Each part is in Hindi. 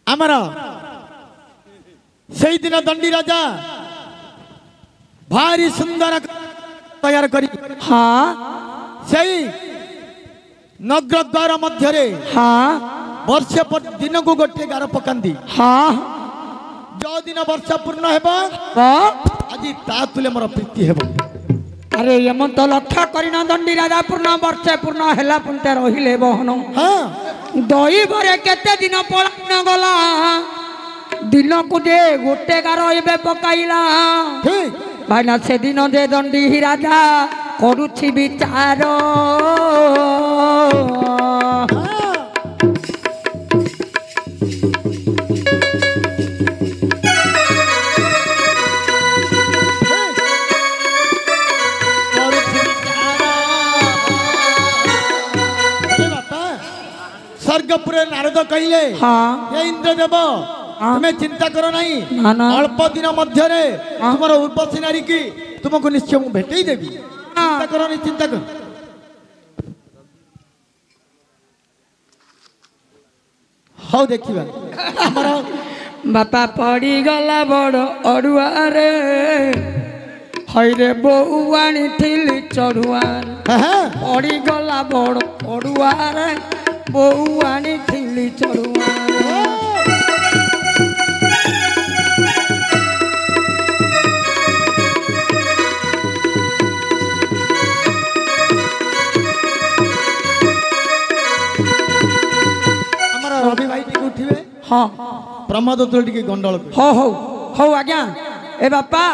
आमर से दिन दंडी राजा भारी सुंदर तैयार करी हाँ सही नगर द्वार मध्य हाँ वर्ष दिन को गोटे गार पकांदी हाँ जो दिन वर्ष पूर्ण हेबा आज ता तुले मोर प्रीति हेबो। अरे एमन तो लक्ष्य करिना दंडी राजा पूर्ण वर्ष पूर्ण हेला पुंते रहिले बहन हाँ दही भरे केते दिन पळा गला दिन को जे गोटे गार एबे पकाइला ठीक भाईना से दिन जे दंडी राजा करूछि विचार स्वर्गपुर नारद कहले हाँ ये इंद्रदेव तुम्हें चिंता करो नहीं ना ना अल्प दिन मध्य तुम्हारा उर्वशी नारी की तुमको निश्चय मुझे भेटे ही देवी चिंता करो नहीं चिंता करो हाँ देखिबा बापा पड़ी गला बड़ अड़ुआरे हईरे बोऊ आनी थिली चढ़ुआर पड़ी गला बड़ अड़ुआरे बोऊ आनी थिली चढ़ुआर रवि भाई टी उठिबे हाँ प्रमोद तुल टी गंडल हो हो हो आज्ञा ए बापा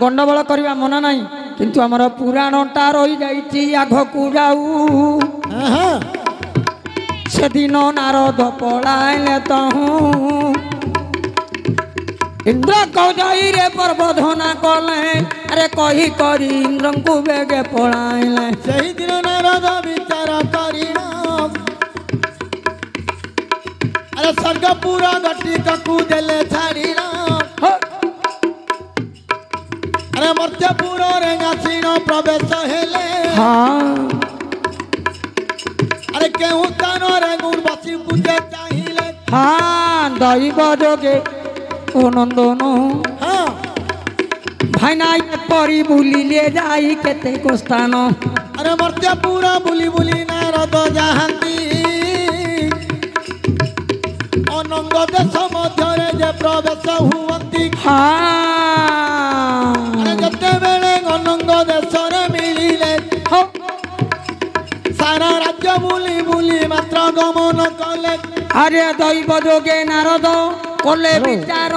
गंडगोल करवा मना नहीं किंतु आमर पुराणटा रही जाइछि आगकू जाऊ से दिन नारद पलाइले तहु इंद्र कौजाई रे प्रबोधना कले अरे कही करी इंद्र को बेगे पलाइले सही दिन नारद विचार करिना अरे स्वर्गपुर गटी ककू देले छाड़िना अरे मर्त्यपुर रे गासीन प्रवेश हेले हाँ अरे केहू स्थान रे गुरबासी पूजे चाहिए हाँ दैव जोगे ओ नंदन हाँ भाईना परी बुलिले जाई केते को स्थान अरे मर्त्यपुर बुली बुली नारद जाहांती अनंग देश मध्य जे प्रवेश हुवंती हाँ अरे जते बेले अनंग देश रे मिलिले सारा राज्य बुली बुली मात्र गमन कले अरे दैव जोगे नारद कले विचार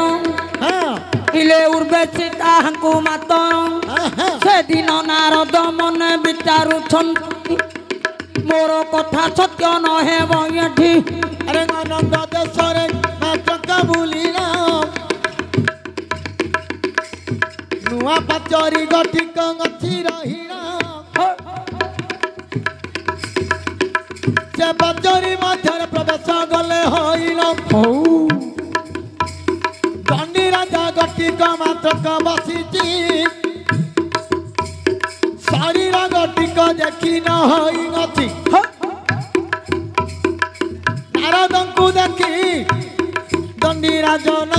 इले उर्वेशी ताहांकु मात से दिन नारद मन विचारु मोर कथा सत्य न हेब एठी अरे अनंग देश रे मात्र बुलिला नुआ पाचरी गठी गछि रहिना से पाचरी मध्य प्रवेश गले होइना दंडी राजा गठी मात्र बसिची शरीर गठी देखी न होई नथी नारद को देखी दंडी राजन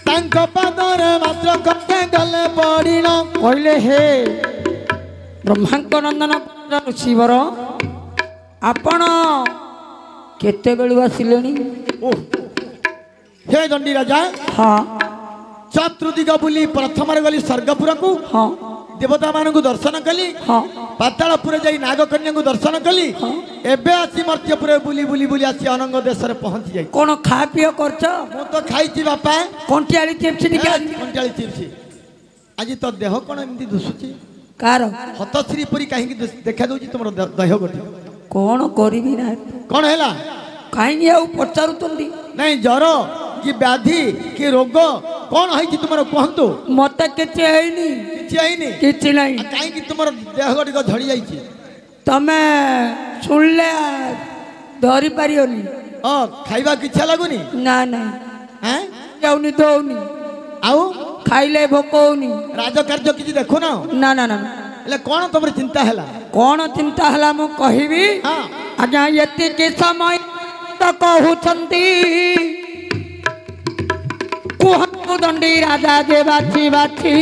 तांको पादरे मात्र कते गले पड़िन कहले हे ब्रह्मांक नंदन ऋषिवर आपण केते बेलु आसिलेनी हे दंडी राजा हाँ चतुर्दिग बुली प्रथम गली स्वर्गपुर को हाँ देवता मान को दर्शन कली हाँ पातालपुर जाई नागकन्या को दर्शन कली एबे आसी मर्त्यपुर बुली बुली बुली आसी अनंग देश रे पहुंची जाई कौन खा पियो करछ मु तो खाइची बापा कंटियाली चिप्स निका कंटाली चिप्स आज तो देह कोन एमती दुसुची कार हतश्री पुरी काहे देखा दउची तुमरो देह गठी कौन करिबी ना कोन हैला काहे आउ पचारुतंदी नहीं जर कि व्याधि कि रोग कौन है तुम कहतु मत किसी है किसी नहीं कहीं तुम देह गुड़िक झड़ी जाइए तमे शुणले धरी पारियोनी खाइबा की इच्छा लगुनी ना ना जाऊनी दौनी आउ खाइले भोक होनी राजकार्य किसी देखु ना ना ना ना ले कौन तुम चिंता है कौन चिंता है मु कहबी हाँ आज्ञा ये समय କହୁଛନ୍ତି କୁହନ୍ତୁ ଦଣ୍ଡୀ ରାଜା ଯେ ବାଛି ବାଛି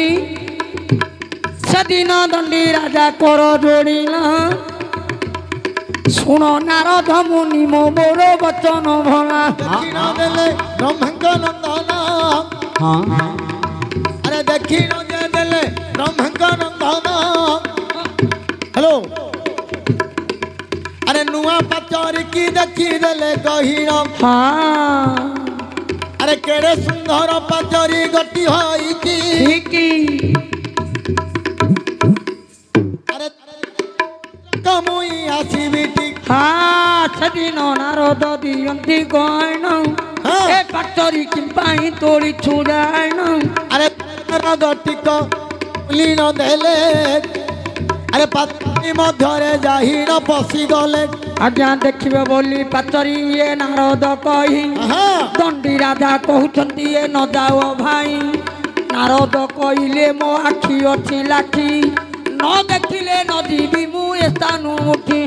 ସେଦିନ ଦଣ୍ଡୀ ରାଜା କର ଯୋଡ଼ିଲା ଶୁଣ ନାରଦ ମୁନି ମୋ ମୋର ବଚନ ଭଲା ଦକ୍ଷିଣ ଦେଲେ ବ୍ରହ୍ମାଙ୍କ ନନ୍ଦନ ଆରେ ଦକ୍ଷିଣ ଯେ ଦେଲେ ବ୍ରହ୍ମାଙ୍କ ନନ୍ଦନ ହ୍ୟାଲୋ ଆରେ ନୂଆ ପାଚରିକି ଦେଖି ଦେଲେ ଗହିଣ ଆରେ କେଡ଼େ ସୁନ୍ଦର ପାଚରି ଗତି ହୋଇଛି ଆରେ କମୁଇ ଆସିବି ସେଦିନ ନାରଦ ଦିଅନ୍ତି ଗହଣ ଏ ପାଚରି କିମ୍ପାଇଁ ତୋଳି ଛୁଡ଼ାଣ ଆରେ ଗଟିକ ଲୀନ ଦେଲେ ଆରେ ପାଚରି ମଧ୍ୟରେ ଯାହିଣ ପଶିଗଲେ ଆଜ୍ଞା ଦେଖିବେ ବୋଲି ପାଚରି ଏ ନାରଦ କହି ଦଣ୍ଡୀ ରାଜା କହୁଛନ୍ତି ଏ ନ ଯାଅ ଭାଇ ନାରଦ କହିଲେ ମୋ ଆଖି ଅଛି ଲାଖି ନ ଦେଖିଲେ ନ ଯିବି ମୁଁ ଏ ସ୍ଥାନ ଉଠି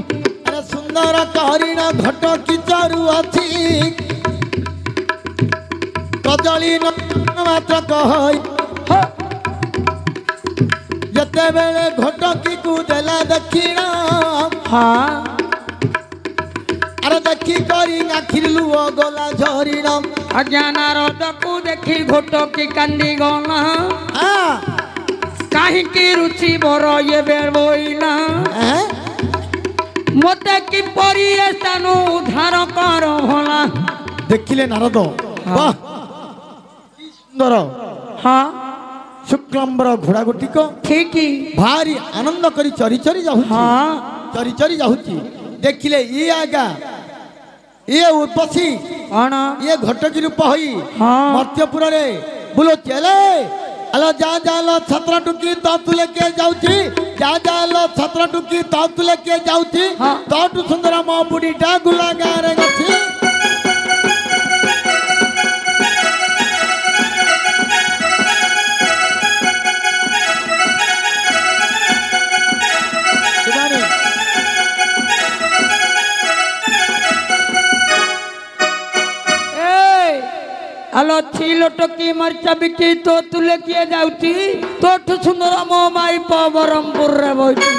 ଆରେ ସୁନ୍ଦର କରିଣ ଘଟ କିଚରୁ ଅଛି କଦଳୀ ମାତ୍ର କହି ଯେତେବେଳେ ଘଟକିକୁ ଦେଲା ଦକ୍ଷିଣ ଆରେ ଦେଖି କରି ଆଖିରେ ଲୁହ ଗଲା ଝରିଣ ଆଜ୍ଞା ନାରଦକୁ ଦେଖି ଘଟକି କାନ୍ଦି ଗଲା କାହିଁକି ରୁଚି ବର ଏବେ ବୋଇଲା ମତେ କିପରି ଏ ସ୍ଥାନ ଉଦ୍ଧାର କର ଭଲା ଦେଖିଲେ ନାରଦ ବାଃ ସୁନ୍ଦର ଶୁକ୍ଲାମ୍ବର ଘୋଡ଼ା ଗୋଟିକ ଠିକ ଭାରି ଆନନ୍ଦ କରି ଚରି ଚରି ଯାଉଛି ଚରି ଚରି ଯାଉଛି ଦେଖିଲେ ଇଏ ଆଗା ଇଏ ଉର୍ବଶୀ କଣ ଇଏ ଘଟକି ରୂପ ହୋଇ ମର୍ତ୍ତ୍ୟପୁରରେ ବୁଲୁଛି ହେଲେ ଆଲୋ ଯା ଯାଲ ଛତ୍ର ଟୁକି ତ ତୁଲେ କିଏ ଯାଉଛି ଯା ଯାଲ ଛତ୍ର ଟୁକି ତ ତୁଲେ କିଏ ଯାଉଛି ତଠୁ ସୁନ୍ଦର ମୋ ବୁଢ଼ୀଟା ଗୁଲା ଗାଁରେ ଗଛି আলো ছিল টকি মরচা বিকি তো তুলে কিয়ে যাউছি তোঠু সুন্দর মো মাই বরমপুর রে বইছি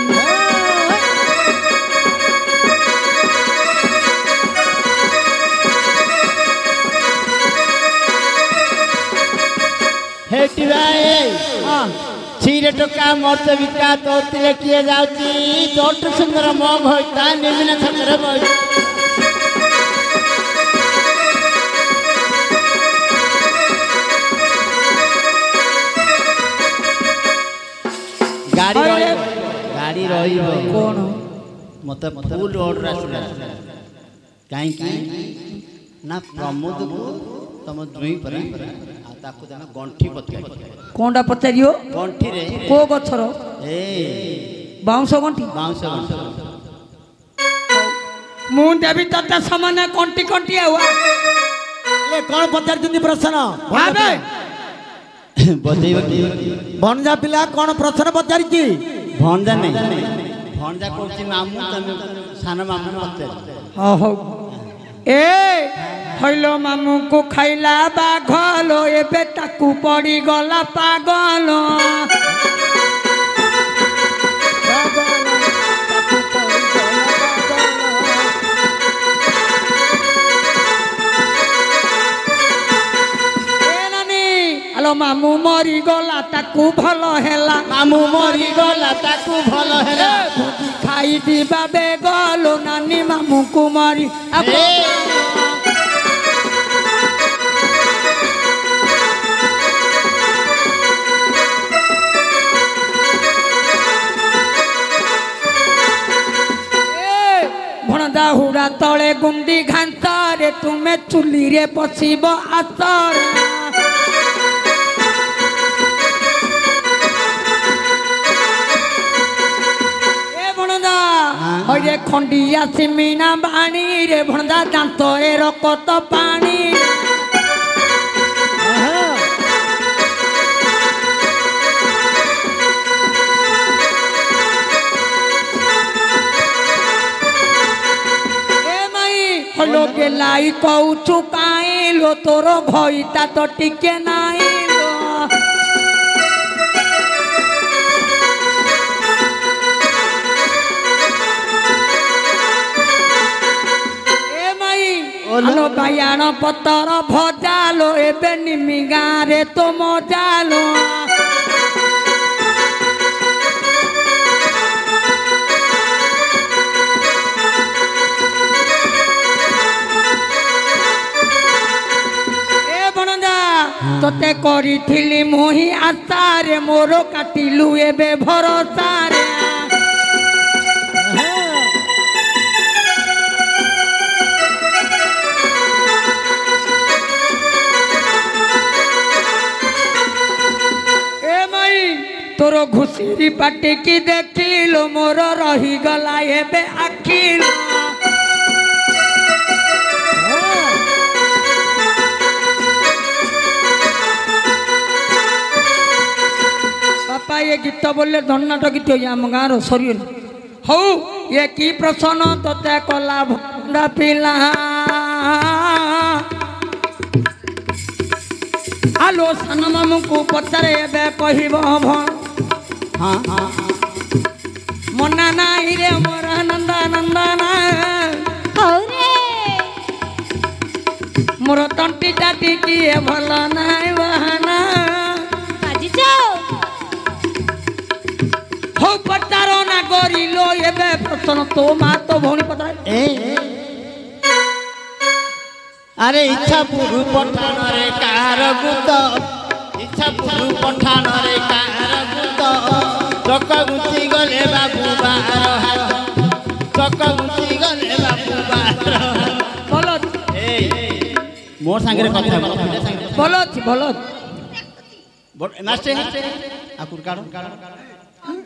हेटी भाई छीरे टोका मरच बिका तो तुले किए जाउची तोठु सुंदर मो भइता निमिना छत्र बइ गाड़ी रही कौन मत फुल ऑर्डर आसला काई ना प्रमोद को तम दुई पर आ ताको जाना गंठी पत्या कोंडा पचारियो गंठी रे को गछर ए बाउंस गंठी मु देवी तता समान कंटी कंटी आवा ए कोन पचार जंदी प्रश्न आबे बजेइबो की भणजा पिला कोन प्रश्न पचारि की भणजा नहीं भणजा कोची मामू तमे सान मामू पचार हो ए हइलो मामू को खाइला बाघलो एबे ताकू पड़ी गला पागलो मामू मरी गला ताकू भलो हेला मामू मरी गला ताकू भलो हेला भुजी खाई दिबा बे गलो नानी मामू को मरी भणदा हुड़ा तले गुंडी घांसारे तुमे चुली रे पसिब आसर हरे खंडिया सिमीना बाणी रे भणदा दांत ए रकत पानी ए माई हलो के लाई कहू काइलो तोर भईता तो टिके नाइलो हलो बायाण पतर भजालो एबे निमी गारे तो मजालो ए बनजा तोते करिथिली मोहि आशारे मोर काटिलु एबे भरोसारे तोर घुषरी पाटी की देखिलो मोर रही गला एबे आखिलो बापा ये गीत बोले धन्नाट गीत आम गाँव सर हौ ये की प्रश्न तोते कला भंडा पिला आलो सान मामू को पचारे एबे कहब भण हाँ मना नाही रे मोर नंदा नंदना मोर तंटी टाटी किए भल नाई बहाना हो पचारो ना गरिलो एबे प्रश्न तो मा तो भौणी पचारे अरे इच्छा पुरु पठान रे कार गुत इच्छा पुरु पठान रे कार गुत चक गुंथी गले बाबू बार हाथ चक गुंथी गले बाबू बार बोलो ए मोर संगे रे कथा बोलो मास्टर आकुर काढो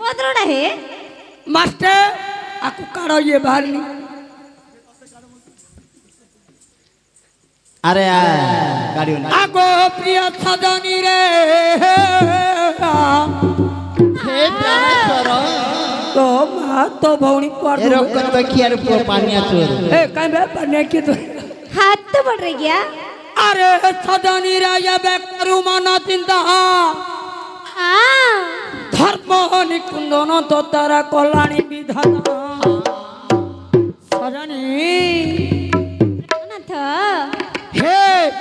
पत्रोडा हे मास्टर आकु काढो ये बाहर अरे गाड़ी आगो प्रिय सजनी रे हे प्राणेश्वर तो मा तो भौणी पर ए रोकन बखियार पो पानिया चोर ए काई बे पानी की तो हाथ तो बढ़ रही गया अरे सजनी रे ये बे करू मन चिंता धर्म निकुंदन तो तारा कल्याणी विधाता सजनी अनाथ हे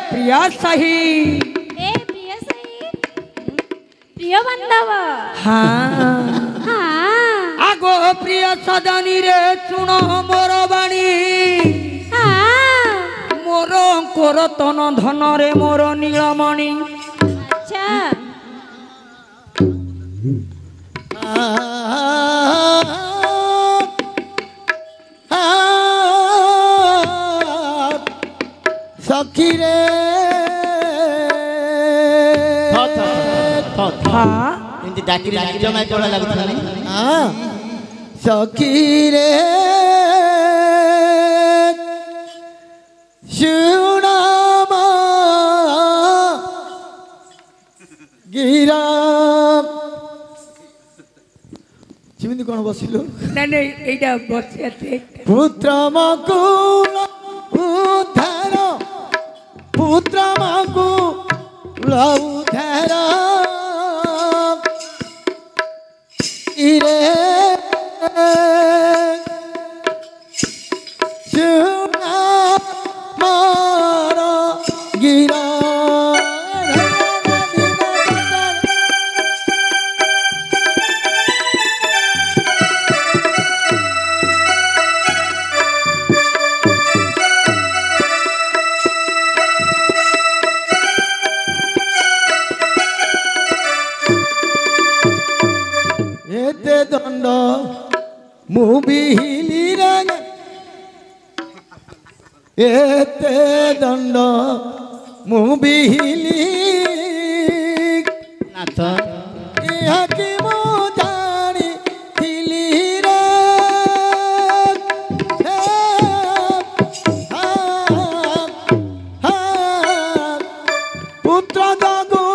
प्रिया सही ए प्रिय सही प्रिय बांधव हाँ हाँ आगो प्रिय सजनी रे सुनो मोर बाणी हाँ मोर अंकुर तन धन रे मोर नीलमणि अच्छा सखी रे हाँ इनकी डाकरी जो मैं कोड़ा लगता नहीं हाँ सखी रे सुनामा गिरा चिमिंदी कौन बसिलो नहीं एटा बसियाते पुत्र मकुल उद्धार पुत्र मकुल उद्धार इरे सुना मारा गिरा एते दंड मुबिहिली रंग एते दंड मुबिहिली नाथ इहा कि मु जानी थिली रे पुत्र जागो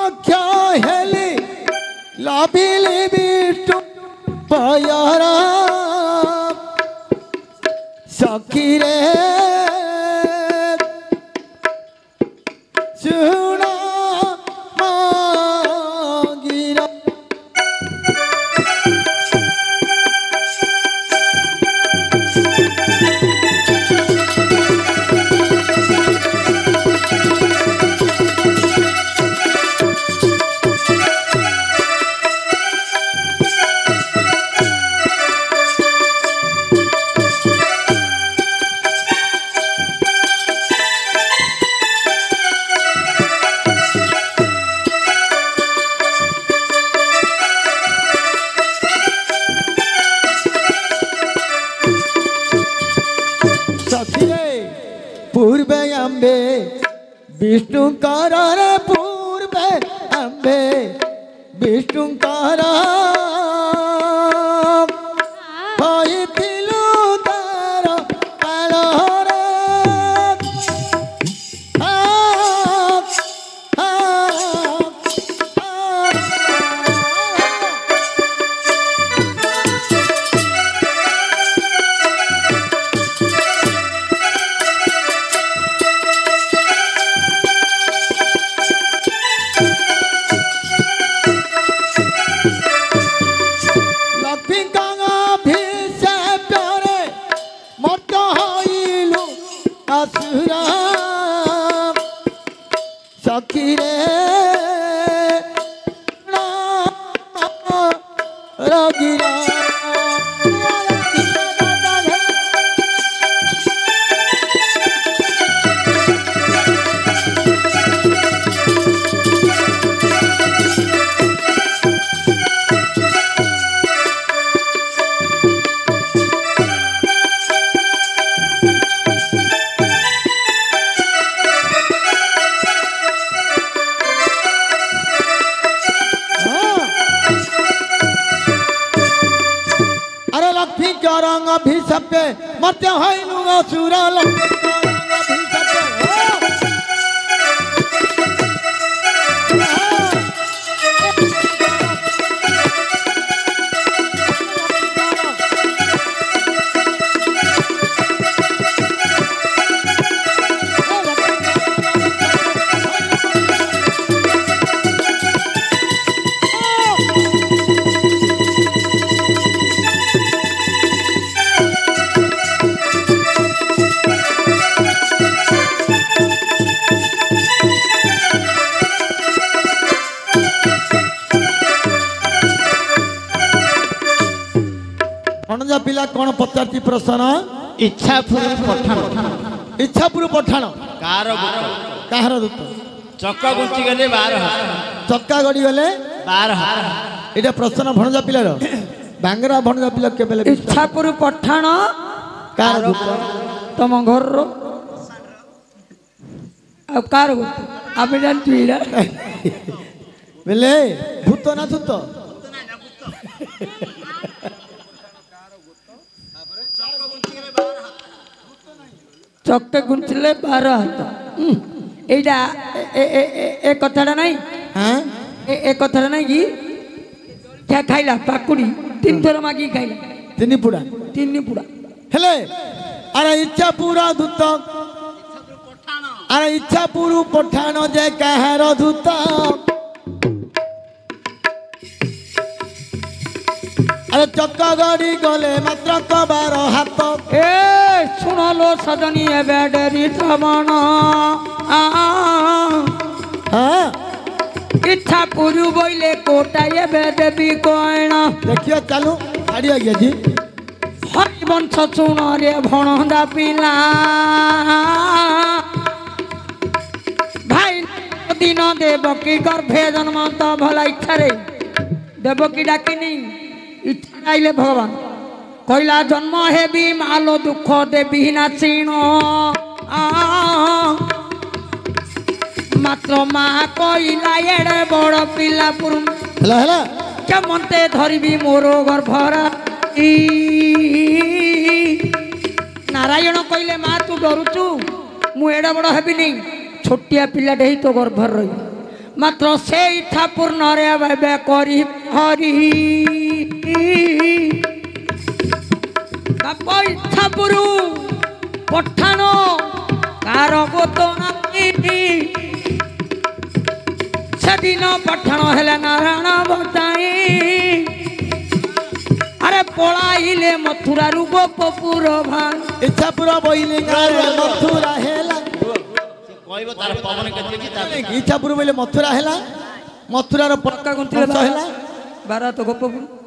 अख्या हेली लाभिली बिटु पयरा सखी रे पूर्वे अम्बे विष्णुकर रे पूर्वे अम्बे विष्णुकर सखी रे रगिरा रंग अभिशप्य मत हईनु असुर पिला कौन पचारती प्रश्न इच्छापुर पठाण इच्छापुर पठाण कार दूत चक्का गुंची गले 12 चक्का गड़ी गले 12 एटा प्रश्न भणजा पिलार बांगरा भणजा पिला केबेले इच्छापुर पठाण कार दूत तम घर रो अब कार दूत आबे जानतीला बेले भूत ना दूत चक्के गुंचले 12 हाथ एटा ए कथाटा नहीं हां ए कथाटा नहीं कि क्या खाइला पाकुड़ी 3 थर मागी खाइला 3 पुड़ा हेले अरे इच्छा पूरा दूत अरे इच्छा पूरु पठाण जे कहार दूत अरे चक्का गाड़ी गले मात्र 12 हाथ ए सुनलो सजनी ए बेडरी श्रवण हाँ इच्छा पुरु बोले कोटा ये बेदेवी कोण देखियो चालू गाड़ी आ गया जी हरि वंश सुन रे भणदा पिला भाई दिन देवकी गर्भे जन्म तो भला इच्छा रे देवकी डाकिनी इच्छा आइले भगवान कहला जन्म हेबी मालो दुख देवी नाचिण मात्र माँ कहला एड़े बड़ पिला हला केमते धरबी मोर गर्भरा नारायण कहले माँ तू डरुचु मु एड़ा बड़ हेबी नहीं छोटिया पिलाटे ही तो गर्भर रही मात्र से इच्छा पूर्ण रे बे करी हरि बाप इच्छा पुरु पठाण कार गोत से दिन पठाण हेले नारायण बताई ଆରେ ପଳାଇଲେ ମଥୁରାରୁ ଗୋପପୁର ଭାଇ ଇଚ୍ଛାପୁର ବୋଇଲେ ଗାଁରେ ମଥୁରା ହେଲା କହିବ ତାର ପବନ କେତେ କି ତା ଇଚ୍ଛାପୁର ବୋଇଲେ ମଥୁରା ହେଲା ମଥୁରାର ପକ୍କା ଗୁନ୍ଥିଲ ହେଲା ବାରା ତ ଗୋପପୁର